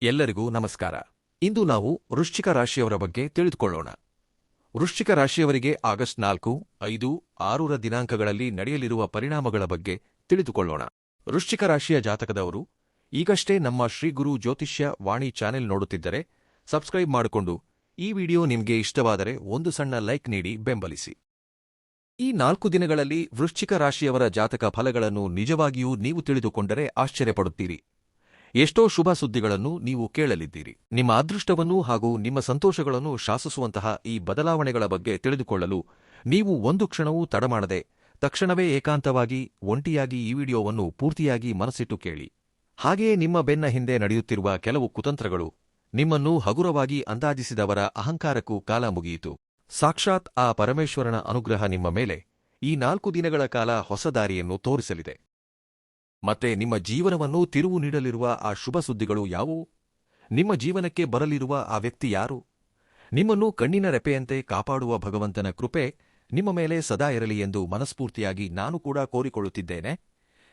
ಎಲ್ಲರಿಗೂ ನಮಸ್ಕಾರ. ಇಂದು ನಾವು ವೃಶ್ಚಿಕ ರಾಶಿಯವರ ಬಗ್ಗೆ ತಿಳಿದುಕೊಳ್ಳೋಣ. ವೃಶ್ಚಿಕ ರಾಶಿಯವರಿಗೆ ಆಗಸ್ಟ್ 4, 5, 6ರ ದಿನಾಂಕಗಳಲ್ಲಿ ನಡೆಯಲಿರುವ ಪರಿಣಾಮಗಳ ಬಗ್ಗೆ ತಿಳಿದುಕೊಳ್ಳೋಣ. ವೃಶ್ಚಿಕ ರಾಶಿಯ ಜಾತಕದವರು ಈಗಷ್ಟೇ ನಮ್ಮ ಶ್ರೀ ಗುರು ಜ್ಯೋತಿಷ್ಯ ವಾಣಿ ಚಾನೆಲ್ ನೋಡುತ್ತಿದ್ದರೆ ಸಬ್ಸ್ಕ್ರೈಬ್ ಮಾಡಿಕೊಂಡು ಈ ವಿಡಿಯೋ ನಿಮಗೆ ಇಷ್ಟವಾದರೆ ಒಂದು ಸಣ್ಣ ಲೈಕ್ ನೀಡಿ ಬೆಂಬಲಿಸಿ. ಈ 4 ದಿನಗಳಲ್ಲಿ ವೃಶ್ಚಿಕ ರಾಶಿಯವರ ಜಾತಕ ಫಲಗಳನ್ನು ನಿಜವಾಗಿಯೂ ನೀವು ತಿಳಿದುಕೊಂಡರೆ ಆಶ್ಚರ್ಯಪಡುತ್ತೀರಿ. ಎಷ್ಟೋ ಶುಭ ಸುದ್ದಿಗಳನ್ನು ನೀವು ಕೇಳಲಿದ್ದೀರಿ. ನಿಮ್ಮ ಅದೃಷ್ಟವನ್ನು ಹಾಗೂ ನಿಮ್ಮ ಸಂತೋಷಗಳನ್ನು ಶಾಸಿಸುವಂತಹ ಈ ಬದಲಾವಣೆಗಳ ಬಗ್ಗೆ ತಿಳಿದುಕೊಳ್ಳಲು ನೀವು ಒಂದು ಕ್ಷಣವೂ ತಡಮಾಡದೆ ತಕ್ಷಣವೇ ಏಕಾಂತವಾಗಿ ಒಂಟಿಯಾಗಿ ಈ ವಿಡಿಯೋವನ್ನು ಪೂರ್ತಿಯಾಗಿ ಮನಸ್ಸಿಟ್ಟು ಕೇಳಿ. ಹಾಗೆಯೇ ನಿಮ್ಮ ಬೆನ್ನ ಹಿಂದೆ ನಡೆಯುತ್ತಿರುವ ಕೆಲವು ಕುತಂತ್ರಗಳು, ನಿಮ್ಮನ್ನು ಹಗುರವಾಗಿ ಅಂದಾಜಿಸಿದವರ ಅಹಂಕಾರಕ್ಕೂ ಕಾಲ ಮುಗಿಯಿತು. ಸಾಕ್ಷಾತ್ ಆ ಪರಮೇಶ್ವರನ ಅನುಗ್ರಹ ನಿಮ್ಮ ಮೇಲೆ ಈ 4 ದಿನಗಳ ಕಾಲ ಹೊಸ ದಾರಿಯನ್ನು ತೋರಿಸಲಿದೆ. ಮತ್ತೆ ನಿಮ್ಮ ಜೀವನವನ್ನು ತಿರುವು ನೀಡಲಿರುವ ಆ ಶುಭ ಸುದ್ದಿಗಳು ಯಾವುವು? ನಿಮ್ಮ ಜೀವನಕ್ಕೆ ಬರಲಿರುವ ಆ ವ್ಯಕ್ತಿ ಯಾರು? ನಿಮ್ಮನ್ನು ಕಣ್ಣಿನ ರೆಪೆಯಂತೆ ಕಾಪಾಡುವ ಭಗವಂತನ ಕೃಪೆ ನಿಮ್ಮ ಮೇಲೆ ಸದಾ ಇರಲಿ ಎಂದು ಮನಸ್ಫೂರ್ತಿಯಾಗಿ ನಾನು ಕೂಡ ಕೋರಿಕೊಳ್ಳುತ್ತಿದ್ದೇನೆ.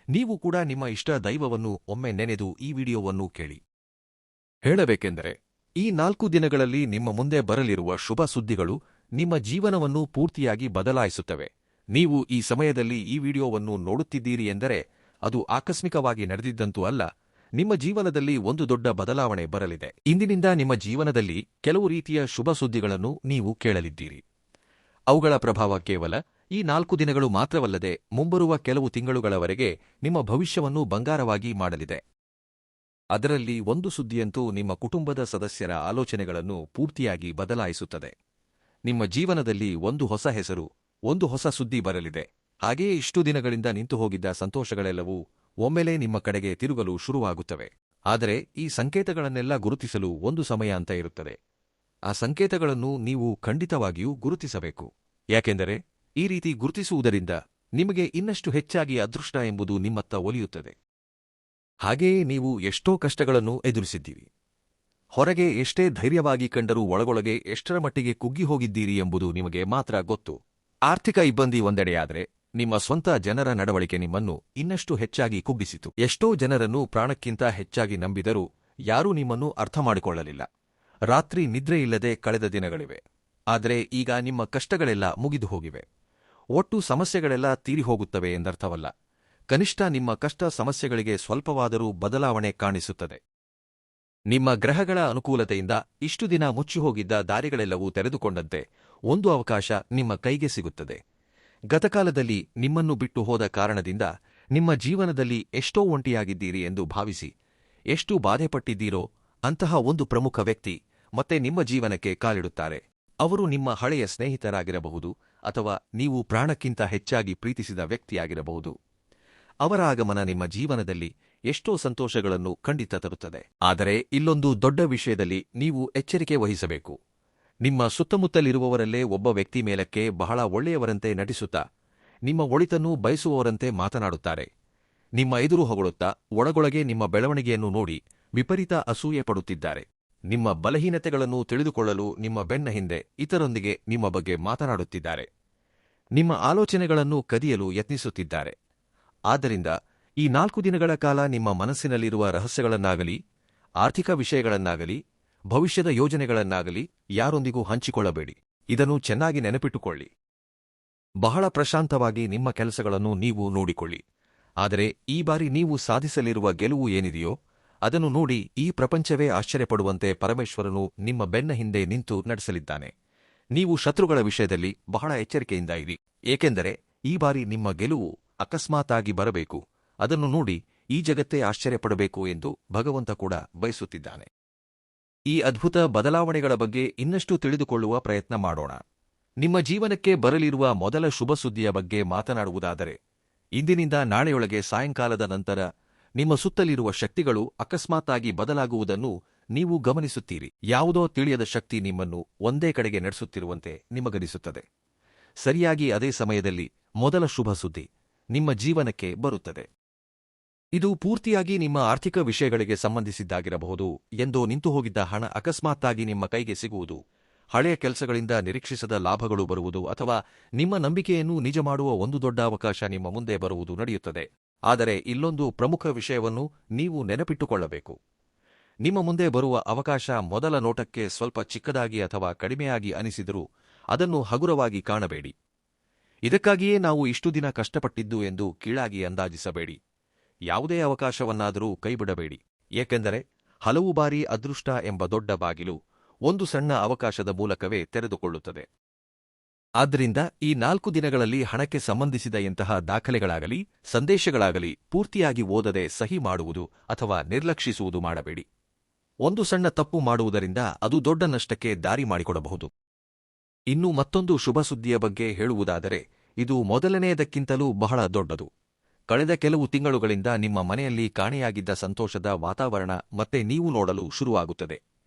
ನೀವು ಕೂಡ ನಿಮ್ಮ ಇಷ್ಟ ದೈವವನ್ನು ಒಮ್ಮೆ ನೆನೆದು ಈ ವಿಡಿಯೋವನ್ನು ಕೇಳಿ. ಹೇಳಬೇಕೆಂದರೆ ಈ 4 ದಿನಗಳಲ್ಲಿ ನಿಮ್ಮ ಮುಂದೆ ಬರಲಿರುವ ಶುಭ ಸುದ್ದಿಗಳು ನಿಮ್ಮ ಜೀವನವನ್ನು ಪೂರ್ತಿಯಾಗಿ ಬದಲಾಯಿಸುತ್ತವೆ. ನೀವು ಈ ಸಮಯದಲ್ಲಿ ಈ ವಿಡಿಯೋವನ್ನು ನೋಡುತ್ತಿದ್ದೀರಿ ಎಂದರೆ ಅದು ಆಕಸ್ಮಿಕವಾಗಿ ನಡೆದಿದ್ದಂತೂ ಅಲ್ಲ. ನಿಮ್ಮ ಜೀವನದಲ್ಲಿ ಒಂದು ದೊಡ್ಡ ಬದಲಾವಣೆ ಬರಲಿದೆ. ಇಂದಿನಿಂದ ನಿಮ್ಮ ಜೀವನದಲ್ಲಿ ಕೆಲವು ರೀತಿಯ ಶುಭ ಸುದ್ದಿಗಳನ್ನು ನೀವು ಕೇಳಲಿದ್ದೀರಿ. ಅವುಗಳ ಪ್ರಭಾವ ಕೇವಲ ಈ 4 ದಿನಗಳು ಮಾತ್ರವಲ್ಲದೆ ಮುಂಬರುವ ಕೆಲವು ತಿಂಗಳುಗಳವರೆಗೆ ನಿಮ್ಮ ಭವಿಷ್ಯವನ್ನು ಬಂಗಾರವಾಗಿ ಮಾಡಲಿದೆ. ಅದರಲ್ಲಿ ಒಂದು ಸುದ್ದಿಯಂತೂ ನಿಮ್ಮ ಕುಟುಂಬದ ಸದಸ್ಯರ ಆಲೋಚನೆಗಳನ್ನು ಪೂರ್ತಿಯಾಗಿ ಬದಲಾಯಿಸುತ್ತದೆ. ನಿಮ್ಮ ಜೀವನದಲ್ಲಿ ಒಂದು ಹೊಸ ಹೆಸರು, ಒಂದು ಹೊಸ ಸುದ್ದಿ ಬರಲಿದೆ. ಹಾಗೆಯೇ ಇಷ್ಟು ದಿನಗಳಿಂದ ನಿಂತು ಹೋಗಿದ್ದ ಸಂತೋಷಗಳೆಲ್ಲವೂ ಒಮ್ಮೆಲೇ ನಿಮ್ಮ ಕಡೆಗೆ ತಿರುಗಲು ಶುರುವಾಗುತ್ತವೆ. ಆದರೆ ಈ ಸಂಕೇತಗಳನ್ನೆಲ್ಲ ಗುರುತಿಸಲು ಒಂದು ಸಮಯ ಅಂತ ಇರುತ್ತದೆ. ಆ ಸಂಕೇತಗಳನ್ನು ನೀವು ಖಂಡಿತವಾಗಿಯೂ ಗುರುತಿಸಬೇಕು. ಯಾಕೆಂದರೆ ಈ ರೀತಿ ಗುರುತಿಸುವುದರಿಂದ ನಿಮಗೆ ಇನ್ನಷ್ಟು ಹೆಚ್ಚಾಗಿ ಅದೃಷ್ಟ ಎಂಬುದು ನಿಮ್ಮತ್ತ ಒಲಿಯುತ್ತದೆ. ಹಾಗೆಯೇ ನೀವು ಎಷ್ಟೋ ಕಷ್ಟಗಳನ್ನು ಎದುರಿಸಿದ್ದೀರಿ. ಹೊರಗೆ ಎಷ್ಟೇ ಧೈರ್ಯವಾಗಿ ಕಂಡರೂ ಒಳಗೊಳಗೆ ಎಷ್ಟರ ಮಟ್ಟಿಗೆ ಕುಗ್ಗಿ ಹೋಗಿದ್ದೀರಿ ಎಂಬುದು ನಿಮಗೆ ಮಾತ್ರ ಗೊತ್ತು. ಆರ್ಥಿಕ ಇಬ್ಬಂದಿ ಒಂದೆಡೆಯಾದರೆ ನಿಮ್ಮ ಸ್ವಂತ ಜನರ ನಡವಳಿಕೆ ನಿಮ್ಮನ್ನು ಇನ್ನಷ್ಟು ಹೆಚ್ಚಾಗಿ ಕುಗ್ಗಿಸಿತು. ಎಷ್ಟೋ ಜನರನ್ನು ಪ್ರಾಣಕ್ಕಿಂತ ಹೆಚ್ಚಾಗಿ ನಂಬಿದರೂ ಯಾರೂ ನಿಮ್ಮನ್ನು ಅರ್ಥ ಮಾಡಿಕೊಳ್ಳಲಿಲ್ಲ. ರಾತ್ರಿ ನಿದ್ರೆಯಿಲ್ಲದೆ ಕಳೆದ ದಿನಗಳಿವೆ. ಆದರೆ ಈಗ ನಿಮ್ಮ ಕಷ್ಟಗಳೆಲ್ಲ ಮುಗಿದು ಹೋಗಿವೆ. ಒಟ್ಟು ಸಮಸ್ಯೆಗಳೆಲ್ಲ ತೀರಿಹೋಗುತ್ತವೆ ಎಂದರ್ಥವಲ್ಲ. ಕನಿಷ್ಠ ನಿಮ್ಮ ಕಷ್ಟ ಸಮಸ್ಯೆಗಳಿಗೆ ಸ್ವಲ್ಪವಾದರೂ ಬದಲಾವಣೆ ಕಾಣಿಸುತ್ತದೆ. ನಿಮ್ಮ ಗ್ರಹಗಳ ಅನುಕೂಲತೆಯಿಂದ ಇಷ್ಟು ದಿನ ಮುಚ್ಚಿಹೋಗಿದ್ದ ದಾರಿಗಳೆಲ್ಲವೂ ತೆರೆದುಕೊಂಡಂತೆ ಒಂದು ಅವಕಾಶ ನಿಮ್ಮ ಕೈಗೆ ಸಿಗುತ್ತದೆ. ಗತಕಾಲದಲ್ಲಿ ನಿಮ್ಮನ್ನು ಬಿಟ್ಟು ಹೋದ ಕಾರಣದಿಂದ ನಿಮ್ಮ ಜೀವನದಲ್ಲಿ ಎಷ್ಟೋ ಒಂಟಿಯಾಗಿದ್ದೀರಿ ಎಂದು ಭಾವಿಸಿ ಎಷ್ಟು ಬಾಧೆಪಟ್ಟಿದ್ದೀರೋ ಅಂತಹ ಒಂದು ಪ್ರಮುಖ ವ್ಯಕ್ತಿ ಮತ್ತೆ ನಿಮ್ಮ ಜೀವನಕ್ಕೆ ಕಾಲಿಡುತ್ತಾರೆ. ಅವರು ನಿಮ್ಮ ಹಳೆಯ ಸ್ನೇಹಿತರಾಗಿರಬಹುದು ಅಥವಾ ನೀವು ಪ್ರಾಣಕ್ಕಿಂತ ಹೆಚ್ಚಾಗಿ ಪ್ರೀತಿಸಿದ ವ್ಯಕ್ತಿಯಾಗಿರಬಹುದು. ಅವರ ಆಗಮನ ನಿಮ್ಮ ಜೀವನದಲ್ಲಿ ಎಷ್ಟೋ ಸಂತೋಷಗಳನ್ನು ಖಂಡಿತ ತರುತ್ತದೆ. ಆದರೆ ಇಲ್ಲೊಂದು ದೊಡ್ಡ ವಿಷಯದಲ್ಲಿ ನೀವು ಎಚ್ಚರಿಕೆ ವಹಿಸಬೇಕು. ನಿಮ್ಮ ಸುತ್ತಮುತ್ತಲಿರುವವರಲ್ಲೇ ಒಬ್ಬ ವ್ಯಕ್ತಿ ಮೇಲಕ್ಕೆ ಬಹಳ ಒಳ್ಳೆಯವರಂತೆ ನಟಿಸುತ್ತಾ ನಿಮ್ಮ ಒಳಿತನ್ನು ಬಯಸುವವರಂತೆ ಮಾತನಾಡುತ್ತಾರೆ. ನಿಮ್ಮ ಎದುರು ಹೊಗಳುತ್ತಾ ಒಳಗೊಳಗೆ ನಿಮ್ಮ ಬೆಳವಣಿಗೆಯನ್ನು ನೋಡಿ ವಿಪರೀತ ಅಸೂಯೆ ಪಡುತ್ತಿದ್ದಾರೆ. ನಿಮ್ಮ ಬಲಹೀನತೆಗಳನ್ನು ತಿಳಿದುಕೊಳ್ಳಲು ನಿಮ್ಮ ಬೆನ್ನ ಹಿಂದೆ ಇತರರೊಂದಿಗೆ ನಿಮ್ಮ ಬಗ್ಗೆ ಮಾತನಾಡುತ್ತಿದ್ದಾರೆ. ನಿಮ್ಮ ಆಲೋಚನೆಗಳನ್ನು ಕದಿಯಲು ಯತ್ನಿಸುತ್ತಿದ್ದಾರೆ. ಆದ್ದರಿಂದ ಈ 4 ದಿನಗಳ ಕಾಲ ನಿಮ್ಮ ಮನಸ್ಸಿನಲ್ಲಿರುವ ರಹಸ್ಯಗಳನ್ನಾಗಲಿ, ಆರ್ಥಿಕ ವಿಷಯಗಳನ್ನಾಗಲಿ, ಭವಿಷ್ಯದ ಯೋಜನೆಗಳನ್ನಾಗಲಿ ಯಾರೊಂದಿಗೂ ಹಂಚಿಕೊಳ್ಳಬೇಡಿ. ಇದನ್ನು ಚೆನ್ನಾಗಿ ನೆನಪಿಟ್ಟುಕೊಳ್ಳಿ. ಬಹಳ ಪ್ರಶಾಂತವಾಗಿ ನಿಮ್ಮ ಕೆಲಸಗಳನ್ನು ನೀವು ನೋಡಿಕೊಳ್ಳಿ. ಆದರೆ ಈ ಬಾರಿ ನೀವು ಸಾಧಿಸಲಿರುವ ಗೆಲುವು ಏನಿದೆಯೋ ಅದನ್ನು ನೋಡಿ ಈ ಪ್ರಪಂಚವೇ ಆಶ್ಚರ್ಯಪಡುವಂತೆ ಪರಮೇಶ್ವರನು ನಿಮ್ಮ ಬೆನ್ನ ಹಿಂದೆ ನಿಂತು ನಡೆಸಲಿದ್ದಾನೆ. ನೀವು ಶತ್ರುಗಳ ವಿಷಯದಲ್ಲಿ ಬಹಳ ಎಚ್ಚರಿಕೆಯಿಂದ ಇರಿ. ಏಕೆಂದರೆ ಈ ಬಾರಿ ನಿಮ್ಮ ಗೆಲುವು ಅಕಸ್ಮಾತ್ತಾಗಿ ಬರಬೇಕು. ಅದನ್ನು ನೋಡಿ ಈ ಜಗತ್ತೇ ಆಶ್ಚರ್ಯಪಡಬೇಕು ಎಂದು ಭಗವಂತ ಕೂಡ ಬಯಸುತ್ತಿದ್ದಾನೆ. ಈ ಅದ್ಭುತ ಬದಲಾವಣೆಗಳ ಬಗ್ಗೆ ಇನ್ನಷ್ಟು ತಿಳಿದುಕೊಳ್ಳುವ ಪ್ರಯತ್ನ ಮಾಡೋಣ. ನಿಮ್ಮ ಜೀವನಕ್ಕೆ ಬರಲಿರುವ ಮೊದಲ ಶುಭ ಸುದ್ದಿಯ ಬಗ್ಗೆ ಮಾತನಾಡುವುದಾದರೆ, ಇಂದಿನಿಂದ ನಾಳೆಯೊಳಗೆ ಸಾಯಂಕಾಲದ ನಂತರ ನಿಮ್ಮ ಸುತ್ತಲಿರುವ ಶಕ್ತಿಗಳು ಅಕಸ್ಮಾತ್ತಾಗಿ ಬದಲಾಗುವುದನ್ನು ನೀವು ಗಮನಿಸುತ್ತೀರಿ. ಯಾವುದೋ ತಿಳಿಯದ ಶಕ್ತಿ ನಿಮ್ಮನ್ನು ಒಂದೇ ಕಡೆಗೆ ನಡೆಸುತ್ತಿರುವಂತೆ ನಿಮಗನಿಸುತ್ತದೆ. ಸರಿಯಾಗಿ ಅದೇ ಸಮಯದಲ್ಲಿ ಮೊದಲ ಶುಭ ಸುದ್ದಿ ನಿಮ್ಮ ಜೀವನಕ್ಕೆ ಬರುತ್ತದೆ. ಇದು ಪೂರ್ತಿಯಾಗಿ ನಿಮ್ಮ ಆರ್ಥಿಕ ವಿಷಯಗಳಿಗೆ ಸಂಬಂಧಿಸಿದ್ದಾಗಿರಬಹುದು. ಎಂದೋ ನಿಂತುಹೋಗಿದ್ದ ಹಣ ಅಕಸ್ಮಾತ್ತಾಗಿ ನಿಮ್ಮ ಕೈಗೆ ಸಿಗುವುದು, ಹಳೆಯ ಕೆಲಸಗಳಿಂದ ನಿರೀಕ್ಷಿಸದ ಲಾಭಗಳು ಬರುವುದು ಅಥವಾ ನಿಮ್ಮ ನಂಬಿಕೆಯನ್ನು ನಿಜ ಮಾಡುವ ಒಂದು ದೊಡ್ಡ ಅವಕಾಶ ನಿಮ್ಮ ಮುಂದೆ ಬರುವುದು ನಡೆಯುತ್ತದೆ. ಆದರೆ ಇಲ್ಲೊಂದು ಪ್ರಮುಖ ವಿಷಯವನ್ನು ನೀವು ನೆನಪಿಟ್ಟುಕೊಳ್ಳಬೇಕು. ನಿಮ್ಮ ಮುಂದೆ ಬರುವ ಅವಕಾಶ ಮೊದಲ ನೋಟಕ್ಕೆ ಸ್ವಲ್ಪ ಚಿಕ್ಕದಾಗಿ ಅಥವಾ ಕಡಿಮೆಯಾಗಿ ಅನಿಸಿದರೂ ಅದನ್ನು ಹಗುರವಾಗಿ ಕಾಣಬೇಡಿ. ಇದಕ್ಕಾಗಿಯೇ ನಾವು ಇಷ್ಟು ದಿನ ಕಷ್ಟಪಟ್ಟಿದ್ದು ಎಂದು ಕೀಳಾಗಿ ಅಂದಾಜಿಸಬೇಡಿ. ಯಾವುದೇ ಅವಕಾಶವನ್ನಾದರೂ ಕೈಬಿಡಬೇಡಿ. ಏಕೆಂದರೆ ಹಲವು ಬಾರಿ ಅದೃಷ್ಟ ಎಂಬ ದೊಡ್ಡ ಬಾಗಿಲು ಒಂದು ಸಣ್ಣ ಅವಕಾಶದ ಮೂಲಕವೇ ತೆರೆದುಕೊಳ್ಳುತ್ತದೆ. ಆದ್ದರಿಂದ ಈ 4 ದಿನಗಳಲ್ಲಿ ಹಣಕ್ಕೆ ಸಂಬಂಧಿಸಿದ ಎಂತಹ ದಾಖಲೆಗಳಾಗಲಿ ಸಂದೇಶಗಳಾಗಲಿ ಪೂರ್ತಿಯಾಗಿ ಓದದೆ ಸಹಿ ಮಾಡುವುದು ಅಥವಾ ನಿರ್ಲಕ್ಷಿಸುವುದು ಮಾಡಬೇಡಿ. ಒಂದು ಸಣ್ಣ ತಪ್ಪು ಮಾಡುವುದರಿಂದ ಅದು ದೊಡ್ಡ ನಷ್ಟಕ್ಕೆ ದಾರಿ ಮಾಡಿಕೊಡಬಹುದು. ಇನ್ನು ಮತ್ತೊಂದು ಶುಭ ಸುದ್ದಿಯ ಬಗ್ಗೆ ಹೇಳುವುದಾದರೆ ಇದು ಮೊದಲನೆಯದಕ್ಕಿಂತಲೂ ಬಹಳ ದೊಡ್ಡದು. ಕಳೆದ ಕೆಲವು ತಿಂಗಳುಗಳಿಂದ ನಿಮ್ಮ ಮನೆಯಲ್ಲಿ ಕಾಣೆಯಾಗಿದ್ದ ಸಂತೋಷದ ವಾತಾವರಣ ಮತ್ತೆ ನೀವು ನೋಡಲು ಶುರುವಾಗುತ್ತದೆ.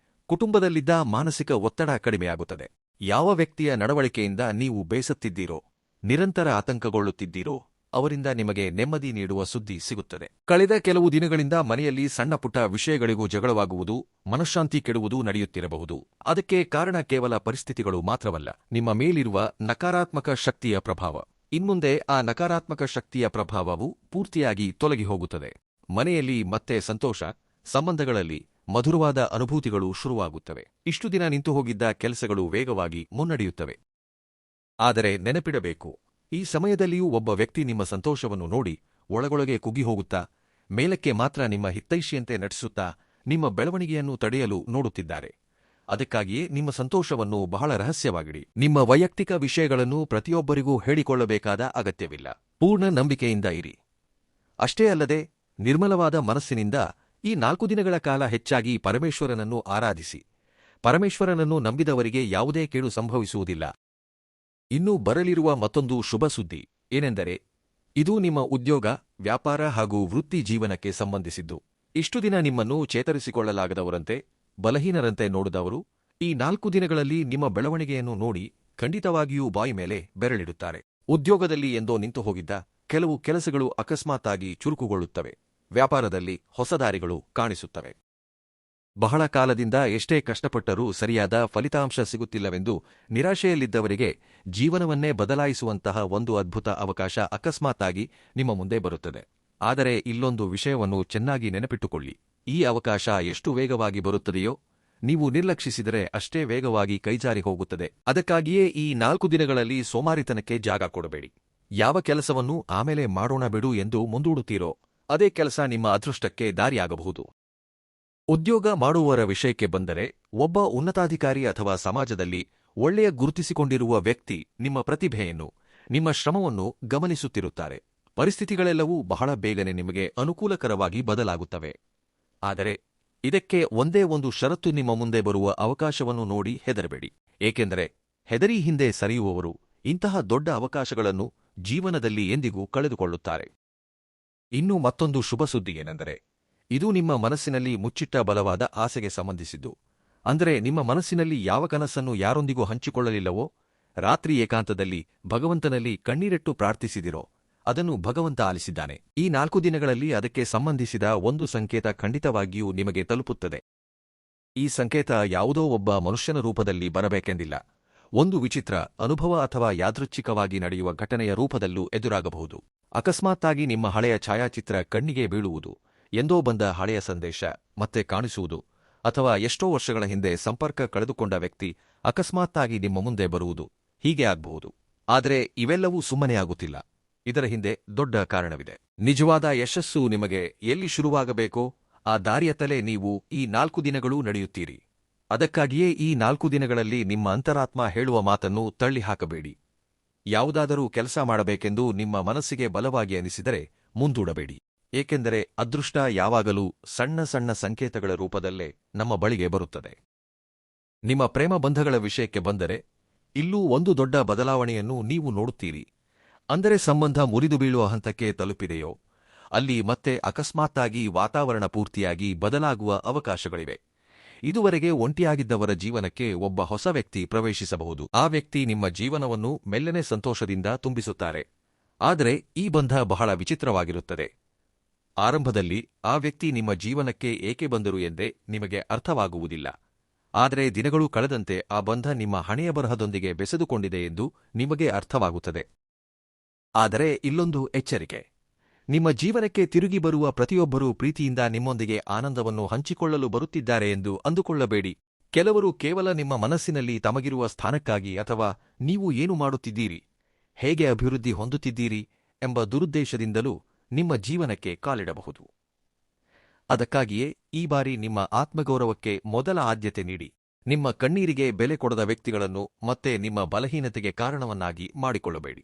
ಕುಟುಂಬದಲ್ಲಿದ್ದ ಮಾನಸಿಕ ಒತ್ತಡ ಕಡಿಮೆಯಾಗುತ್ತದೆ. ಯಾವ ವ್ಯಕ್ತಿಯ ನಡವಳಿಕೆಯಿಂದ ನೀವು ಬೇಸತ್ತಿದ್ದೀರೋ, ನಿರಂತರ ಆತಂಕಗೊಳ್ಳುತ್ತಿದ್ದೀರೋ ಅವರಿಂದ ನಿಮಗೆ ನೆಮ್ಮದಿ ನೀಡುವ ಸುದ್ದಿ ಸಿಗುತ್ತದೆ. ಕಳೆದ ಕೆಲವು ದಿನಗಳಿಂದ ಮನೆಯಲ್ಲಿ ಸಣ್ಣಪುಟ್ಟ ವಿಷಯಗಳಿಗೂ ಜಗಳವಾಗುವುದು, ಮನಃಶಾಂತಿ ಕೆಡುವುದು ನಡೆಯುತ್ತಿರಬಹುದು. ಅದಕ್ಕೆ ಕಾರಣ ಕೇವಲ ಪರಿಸ್ಥಿತಿಗಳು ಮಾತ್ರವಲ್ಲ, ನಿಮ್ಮ ಮೇಲಿರುವ ನಕಾರಾತ್ಮಕ ಶಕ್ತಿಯ ಪ್ರಭಾವ. ಇನ್ಮುಂದೆ ಆ ನಕಾರಾತ್ಮಕ ಶಕ್ತಿಯ ಪ್ರಭಾವವು ಪೂರ್ತಿಯಾಗಿ ತೊಲಗಿ ಹೋಗುತ್ತದೆ. ಮನೆಯಲ್ಲಿ ಮತ್ತೆ ಸಂತೋಷ, ಸಂಬಂಧಗಳಲ್ಲಿ ಮಧುರವಾದ ಅನುಭೂತಿಗಳು ಶುರುವಾಗುತ್ತವೆ. ಇಷ್ಟು ದಿನ ನಿಂತುಹೋಗಿದ್ದ ಕೆಲಸಗಳು ವೇಗವಾಗಿ ಮುನ್ನಡೆಯುತ್ತವೆ. ಆದರೆ ನೆನಪಿಡಬೇಕು, ಈ ಸಮಯದಲ್ಲಿಯೂ ಒಬ್ಬ ವ್ಯಕ್ತಿ ನಿಮ್ಮ ಸಂತೋಷವನ್ನು ನೋಡಿ ಒಳಗೊಳಗೆ ಕುಗ್ಗಿಹೋಗುತ್ತಾ, ಮೇಲಕ್ಕೆ ಮಾತ್ರ ನಿಮ್ಮ ಹಿತೈಷಿಯಂತೆ ನಟಿಸುತ್ತಾ ನಿಮ್ಮ ಬೆಳವಣಿಗೆಯನ್ನು ತಡೆಯಲು ನೋಡುತ್ತಿದ್ದಾರೆ. ಅದಕ್ಕಾಗಿಯೇ ನಿಮ್ಮ ಸಂತೋಷವನ್ನು ಬಹಳ ರಹಸ್ಯವಾಗಿಡಿ. ನಿಮ್ಮ ವೈಯಕ್ತಿಕ ವಿಷಯಗಳನ್ನು ಪ್ರತಿಯೊಬ್ಬರಿಗೂ ಹೇಳಿಕೊಳ್ಳಬೇಕಾದ ಅಗತ್ಯವಿಲ್ಲ. ಪೂರ್ಣ ನಂಬಿಕೆಯಿಂದ ಇರಿ. ಅಷ್ಟೇ ಅಲ್ಲದೆ ನಿರ್ಮಲವಾದ ಮನಸ್ಸಿನಿಂದ ಈ 4 ದಿನಗಳ ಕಾಲ ಹೆಚ್ಚಾಗಿ ಪರಮೇಶ್ವರನನ್ನು ಆರಾಧಿಸಿ. ಪರಮೇಶ್ವರನನ್ನು ನಂಬಿದವರಿಗೆ ಯಾವುದೇ ಕೇಡು ಸಂಭವಿಸುವುದಿಲ್ಲ. ಇನ್ನೂ ಬರಲಿರುವ ಮತ್ತೊಂದು ಶುಭ ಸುದ್ದಿ ಏನೆಂದರೆ ಇದು ನಿಮ್ಮ ಉದ್ಯೋಗ, ವ್ಯಾಪಾರ ಹಾಗೂ ವೃತ್ತಿ ಜೀವನಕ್ಕೆ ಸಂಬಂಧಿಸಿದ್ದು. ಇಷ್ಟು ದಿನ ನಿಮ್ಮನ್ನು ಚೇತರಿಸಿಕೊಳ್ಳಲಾಗದವರಂತೆ, ಬಲಹೀನರಂತೆ ನೋಡಿದವರು ಈ 4 ದಿನಗಳಲ್ಲಿ ನಿಮ್ಮ ಬೆಳವಣಿಗೆಯನ್ನು ನೋಡಿ ಖಂಡಿತವಾಗಿಯೂ ಬಾಯಿ ಮೇಲೆ ಬೆರಳಿಡುತ್ತಾರೆ. ಉದ್ಯೋಗದಲ್ಲಿ ಎಂದೋ ನಿಂತು ಹೋಗಿದ್ದ ಕೆಲವು ಕೆಲಸಗಳು ಅಕಸ್ಮಾತ್ತಾಗಿ ಚುರುಕುಗೊಳ್ಳುತ್ತವೆ. ವ್ಯಾಪಾರದಲ್ಲಿ ಹೊಸ ದಾರಿಗಳು ಕಾಣಿಸುತ್ತವೆ. ಬಹಳ ಕಾಲದಿಂದ ಎಷ್ಟೇ ಕಷ್ಟಪಟ್ಟರೂ ಸರಿಯಾದ ಫಲಿತಾಂಶ ಸಿಗುತ್ತಿಲ್ಲವೆಂದು ನಿರಾಶೆಯಲ್ಲಿದ್ದವರಿಗೆ ಜೀವನವನ್ನೇ ಬದಲಾಯಿಸುವಂತಹ ಒಂದು ಅದ್ಭುತ ಅವಕಾಶ ಅಕಸ್ಮಾತ್ತಾಗಿ ನಿಮ್ಮ ಮುಂದೆ ಬರುತ್ತದೆ. ಆದರೆ ಇಲ್ಲೊಂದು ವಿಷಯವನ್ನು ಚೆನ್ನಾಗಿ ನೆನಪಿಟ್ಟುಕೊಳ್ಳಿ. ಈ ಅವಕಾಶ ಎಷ್ಟು ವೇಗವಾಗಿ ಬರುತ್ತದೆಯೋ ನೀವು ನಿರ್ಲಕ್ಷಿಸಿದರೆ ಅಷ್ಟೇ ವೇಗವಾಗಿ ಕೈಜಾರಿ ಹೋಗುತ್ತದೆ. ಅದಕ್ಕಾಗಿಯೇ ಈ 4 ದಿನಗಳಲ್ಲಿ ಸೋಮಾರಿತನಕ್ಕೆ ಜಾಗ ಕೊಡಬೇಡಿ. ಯಾವ ಕೆಲಸವನ್ನು ಆಮೇಲೆ ಮಾಡೋಣ ಬಿಡು ಎಂದು ಮುಂದೂಡುತ್ತೀರೋ ಅದೇ ಕೆಲಸ ನಿಮ್ಮ ಅದೃಷ್ಟಕ್ಕೆ ದಾರಿಯಾಗಬಹುದು. ಉದ್ಯೋಗ ಮಾಡುವವರ ವಿಷಯಕ್ಕೆ ಬಂದರೆ ಒಬ್ಬ ಉನ್ನತಾಧಿಕಾರಿ ಅಥವಾ ಸಮಾಜದಲ್ಲಿ ಒಳ್ಳೆಯ ಗುರುತಿಸಿಕೊಂಡಿರುವ ವ್ಯಕ್ತಿ ನಿಮ್ಮ ಪ್ರತಿಭೆಯನ್ನು, ನಿಮ್ಮ ಶ್ರಮವನ್ನು ಗಮನಿಸುತ್ತಿರುತ್ತಾರೆ. ಪರಿಸ್ಥಿತಿಗಳೆಲ್ಲವೂ ಬಹಳ ಬೇಗನೆ ನಿಮಗೆ ಅನುಕೂಲಕರವಾಗಿ ಬದಲಾಗುತ್ತವೆ. ಆದರೆ ಇದಕ್ಕೆ ಒಂದೇ ಒಂದು ಷರತ್ತು: ನಿಮ್ಮ ಮುಂದೆ ಬರುವ ಅವಕಾಶವನ್ನು ನೋಡಿ ಹೆದರಬೇಡಿ. ಏಕೆಂದರೆ ಹೆದರಿ ಹಿಂದೆ ಸರಿಯುವವರು ಇಂತಹ ದೊಡ್ಡ ಅವಕಾಶಗಳನ್ನು ಜೀವನದಲ್ಲಿ ಎಂದಿಗೂ ಕಳೆದುಕೊಳ್ಳುತ್ತಾರೆ. ಇನ್ನೂ ಮತ್ತೊಂದು ಶುಭ ಸುದ್ದಿ ಏನೆಂದರೆ ಇದು ನಿಮ್ಮ ಮನಸ್ಸಿನಲ್ಲಿ ಮುಚ್ಚಿಟ್ಟ ಬಲವಾದ ಆಸೆಗೆ ಸಂಬಂಧಿಸಿದ್ದು. ಅಂದರೆ ನಿಮ್ಮ ಮನಸ್ಸಿನಲ್ಲಿ ಯಾವ ಕನಸನ್ನು ಯಾರೊಂದಿಗೂ ಹಂಚಿಕೊಳ್ಳಲಿಲ್ಲವೋ, ರಾತ್ರಿ ಏಕಾಂತದಲ್ಲಿ ಭಗವಂತನಲ್ಲಿ ಕಣ್ಣೀರಿಟ್ಟು ಪ್ರಾರ್ಥಿಸಿದಿರೋ ಅದನ್ನು ಭಗವಂತ ಆಲಿಸಿದ್ದಾನೆ. ಈ 4 ದಿನಗಳಲ್ಲಿ ಅದಕ್ಕೆ ಸಂಬಂಧಿಸಿದ ಒಂದು ಸಂಕೇತ ಖಂಡಿತವಾಗಿಯೂ ನಿಮಗೆ ತಲುಪುತ್ತದೆ. ಈ ಸಂಕೇತ ಯಾವುದೋ ಒಬ್ಬ ಮನುಷ್ಯನ ರೂಪದಲ್ಲಿ ಬರಬೇಕೆಂದಿಲ್ಲ. ಒಂದು ವಿಚಿತ್ರ ಅನುಭವ ಅಥವಾ ಯಾದೃಚ್ಛಿಕವಾಗಿ ನಡೆಯುವ ಘಟನೆಯ ರೂಪದಲ್ಲೂ ಎದುರಾಗಬಹುದು. ಅಕಸ್ಮಾತ್ತಾಗಿ ನಿಮ್ಮ ಹಳೆಯ ಛಾಯಾಚಿತ್ರ ಕಣ್ಣಿಗೆ ಬೀಳುವುದು, ಎಂದೋ ಬಂದ ಹಳೆಯ ಸಂದೇಶ ಮತ್ತೆ ಕಾಣಿಸುವುದು, ಅಥವಾ ಎಷ್ಟೋ ವರ್ಷಗಳ ಹಿಂದೆ ಸಂಪರ್ಕ ಕಳೆದುಕೊಂಡ ವ್ಯಕ್ತಿ ಅಕಸ್ಮಾತ್ತಾಗಿ ನಿಮ್ಮ ಮುಂದೆ ಬರುವುದು, ಹೀಗೆ ಆಗಬಹುದು. ಆದರೆ ಇವೆಲ್ಲವೂ ಸುಮ್ಮನೆ ಆಗುತ್ತಿಲ್ಲ. ಇದರ ಹಿಂದೆ ದೊಡ್ಡ ಕಾರಣವಿದೆ. ನಿಜವಾದ ಯಶಸ್ಸು ನಿಮಗೆ ಎಲ್ಲಿ ಶುರುವಾಗಬೇಕೋ ಆ ದಾರಿಯತ್ತಲೇ ನೀವು ಈ 4 ದಿನಗಳೂ ನಡೆಯುತ್ತೀರಿ. ಅದಕ್ಕಾಗಿಯೇ ಈ 4 ದಿನಗಳಲ್ಲಿ ನಿಮ್ಮ ಅಂತರಾತ್ಮ ಹೇಳುವ ಮಾತನ್ನು ತಳ್ಳಿಹಾಕಬೇಡಿ. ಯಾವುದಾದರೂ ಕೆಲಸ ಮಾಡಬೇಕೆಂದು ನಿಮ್ಮ ಮನಸ್ಸಿಗೆ ಬಲವಾಗಿ ಅನಿಸಿದರೆ ಮುಂದೂಡಬೇಡಿ. ಏಕೆಂದರೆ ಅದೃಷ್ಟ ಯಾವಾಗಲೂ ಸಣ್ಣ ಸಣ್ಣ ಸಂಕೇತಗಳ ರೂಪದಲ್ಲೇ ನಮ್ಮ ಬಳಿಗೆ ಬರುತ್ತದೆ. ನಿಮ್ಮ ಪ್ರೇಮ ಬಂಧಗಳ ವಿಷಯಕ್ಕೆ ಬಂದರೆ ಇಲ್ಲೂ ಒಂದು ದೊಡ್ಡ ಬದಲಾವಣೆಯನ್ನು ನೀವು ನೋಡುತ್ತೀರಿ. ಅಂದರೆ ಸಂಬಂಧ ಮುರಿದು ಬೀಳುವ ಹಂತಕ್ಕೆ ತಲುಪಿದೆಯೋ ಅಲ್ಲಿ ಮತ್ತೆ ಅಕಸ್ಮಾತ್ತಾಗಿ ವಾತಾವರಣ ಪೂರ್ತಿಯಾಗಿ ಬದಲಾಗುವ ಅವಕಾಶಗಳಿವೆ. ಇದುವರೆಗೆ ಒಂಟಿಯಾಗಿದ್ದವರ ಜೀವನಕ್ಕೆ ಒಬ್ಬ ಹೊಸ ವ್ಯಕ್ತಿ ಪ್ರವೇಶಿಸಬಹುದು. ಆ ವ್ಯಕ್ತಿ ನಿಮ್ಮ ಜೀವನವನ್ನು ಮೆಲ್ಲನೆ ಸಂತೋಷದಿಂದ ತುಂಬಿಸುತ್ತಾರೆ. ಆದರೆ ಈ ಬಂಧ ಬಹಳ ವಿಚಿತ್ರವಾಗಿರುತ್ತದೆ. ಆರಂಭದಲ್ಲಿ ಆ ವ್ಯಕ್ತಿ ನಿಮ್ಮ ಜೀವನಕ್ಕೆ ಏಕೆ ಬಂದರು ಎಂದೇ ನಿಮಗೆ ಅರ್ಥವಾಗುವುದಿಲ್ಲ. ಆದರೆ ದಿನಗಳು ಕಳೆದಂತೆ ಆ ಬಂಧ ನಿಮ್ಮ ಹಣೆಯ ಬರಹದೊಂದಿಗೆ ಬೆಸೆದುಕೊಂಡಿದೆ ಎಂದು ನಿಮಗೆ ಅರ್ಥವಾಗುತ್ತದೆ. ಆದರೆ ಇಲ್ಲೊಂದು ಎಚ್ಚರಿಕೆ: ನಿಮ್ಮ ಜೀವನಕ್ಕೆ ತಿರುಗಿ ಬರುವ ಪ್ರತಿಯೊಬ್ಬರೂ ಪ್ರೀತಿಯಿಂದ ನಿಮ್ಮೊಂದಿಗೆ ಆನಂದವನ್ನು ಹಂಚಿಕೊಳ್ಳಲು ಬರುತ್ತಿದ್ದಾರೆ ಎಂದು ಅಂದುಕೊಳ್ಳಬೇಡಿ. ಕೆಲವರು ಕೇವಲ ನಿಮ್ಮ ಮನಸ್ಸಿನಲ್ಲಿ ತಮಗಿರುವ ಸ್ಥಾನಕ್ಕಾಗಿ ಅಥವಾ ನೀವು ಏನು ಮಾಡುತ್ತಿದ್ದೀರಿ, ಹೇಗೆ ಅಭಿವೃದ್ಧಿ ಹೊಂದುತ್ತಿದ್ದೀರಿ ಎಂಬ ದುರುದ್ದೇಶದಿಂದಲೂ ನಿಮ್ಮ ಜೀವನಕ್ಕೆ ಕಾಲಿಡಬಹುದು. ಅದಕ್ಕಾಗಿಯೇ ಈ ಬಾರಿ ನಿಮ್ಮ ಆತ್ಮಗೌರವಕ್ಕೆ ಮೊದಲ ಆದ್ಯತೆ ನೀಡಿ. ನಿಮ್ಮ ಕಣ್ಣೀರಿಗೆ ಬೆಲೆ ಕೊಡದ ವ್ಯಕ್ತಿಗಳನ್ನು ಮತ್ತೆ ನಿಮ್ಮ ಬಲಹೀನತೆಗೆ ಕಾರಣವನ್ನಾಗಿ ಮಾಡಿಕೊಳ್ಳಬೇಡಿ.